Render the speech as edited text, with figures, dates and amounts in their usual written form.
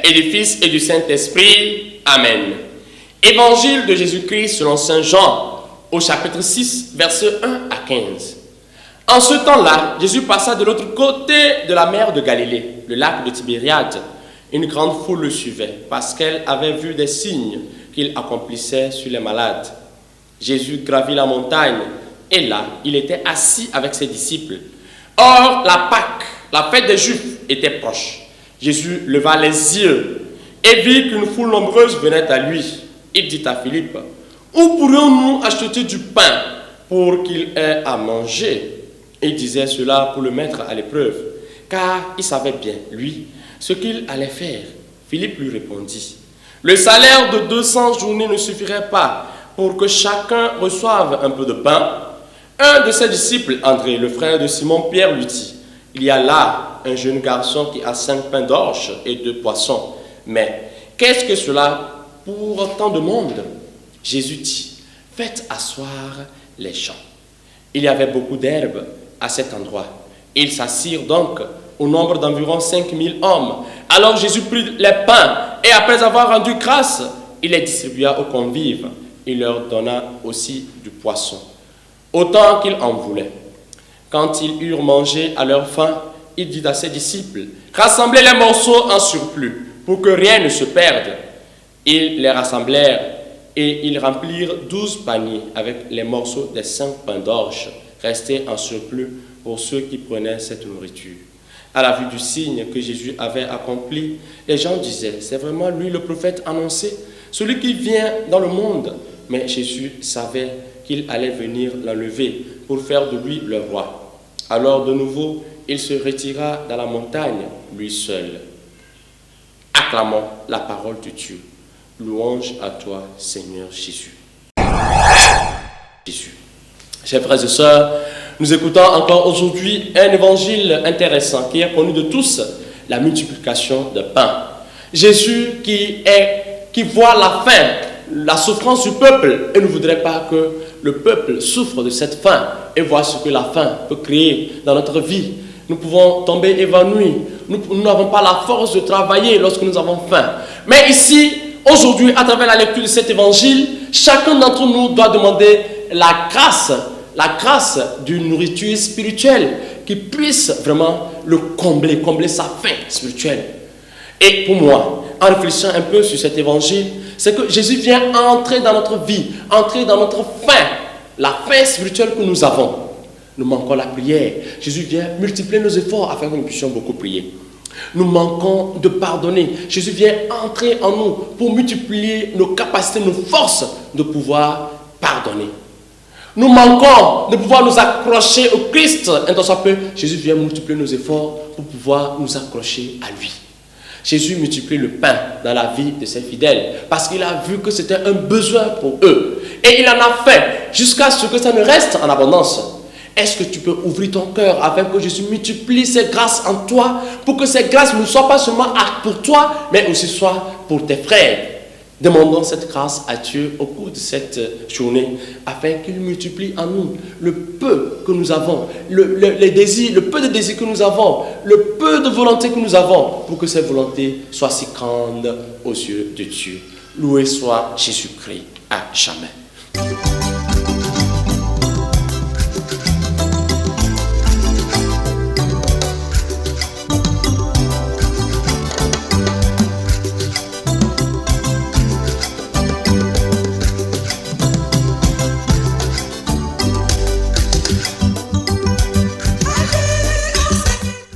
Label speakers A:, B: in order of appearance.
A: et du Fils et du Saint-Esprit. Amen. Évangile de Jésus-Christ selon Saint Jean, au chapitre 6, versets 1 à 15. En ce temps-là, Jésus passa de l'autre côté de la mer de Galilée, le lac de Tibériade. Une grande foule le suivait, parce qu'elle avait vu des signes qu'il accomplissait sur les malades. Jésus gravit la montagne, et là, il était assis avec ses disciples. Or, la Pâque, la fête des Juifs, était proche. Jésus leva les yeux et vit qu'une foule nombreuse venait à lui. Il dit à Philippe, « Où pourrions-nous acheter du pain pour qu'il ait à manger ?» Il disait cela pour le mettre à l'épreuve, car il savait bien, lui, ce qu'il allait faire. Philippe lui répondit, « Le salaire de 200 journées ne suffirait pas pour que chacun reçoive un peu de pain. » Un de ses disciples, André, le frère de Simon-Pierre, lui dit, « Il y a là un jeune garçon qui a 5 pains d'orge et 2 poissons. Mais qu'est-ce que cela pour tant de monde ?» Jésus dit, « Faites asseoir les gens. » Il y avait beaucoup d'herbes à cet endroit. Ils s'assirent donc au nombre d'environ 5000 hommes. Alors Jésus prit les pains et après avoir rendu grâce, il les distribua aux convives. Il leur donna aussi du poisson, autant qu'ils en voulaient. Quand ils eurent mangé à leur faim, il dit à ses disciples, « Rassemblez les morceaux en surplus, pour que rien ne se perde. » Ils les rassemblèrent et ils remplirent 12 paniers avec les morceaux des 5 pains d'orge, restés en surplus pour ceux qui prenaient cette nourriture. À la vue du signe que Jésus avait accompli, les gens disaient, « C'est vraiment lui le prophète annoncé, celui qui vient dans le monde. » Mais Jésus savait qu'il allait venir l'enlever pour faire de lui le roi. Alors de nouveau, il se retira dans la montagne, lui seul. Acclamons la parole de Dieu. Louange à toi, Seigneur Jésus. Jésus. Chers frères et sœurs, nous écoutons encore aujourd'hui un évangile intéressant qui est connu de tous, la multiplication de pain. Jésus qui voit la faim, la souffrance du peuple et ne voudrait pas que le peuple souffre de cette faim et voit ce que la faim peut créer dans notre vie. Nous pouvons tomber évanouis, nous n'avons pas la force de travailler lorsque nous avons faim. Mais ici, aujourd'hui, à travers la lecture de cet évangile, chacun d'entre nous doit demander la grâce d'une nourriture spirituelle qui puisse vraiment le combler sa faim spirituelle. Et pour moi, en réfléchissant un peu sur cet évangile, c'est que Jésus vient entrer dans notre vie, entrer dans notre faim, la faim spirituelle que nous avons. Nous manquons la prière. Jésus vient multiplier nos efforts afin que nous puissions beaucoup prier. Nous manquons de pardonner. Jésus vient entrer en nous pour multiplier nos capacités, nos forces de pouvoir pardonner. Nous manquons de pouvoir nous accrocher au Christ. Un temps soit peu, Jésus vient multiplier nos efforts pour pouvoir nous accrocher à lui. Jésus multiplie le pain dans la vie de ses fidèles parce qu'il a vu que c'était un besoin pour eux. Et il en a fait jusqu'à ce que ça ne reste en abondance. Est-ce que tu peux ouvrir ton cœur afin que Jésus multiplie ses grâces en toi pour que ces grâces ne soient pas seulement pour toi, mais aussi soient pour tes frères? Demandons cette grâce à Dieu au cours de cette journée afin qu'il multiplie en nous le peu que nous avons, les désirs, le peu de désirs que nous avons, le peu de volonté que nous avons pour que cette volonté soit si grande aux yeux de Dieu. Loué soit Jésus-Christ à jamais.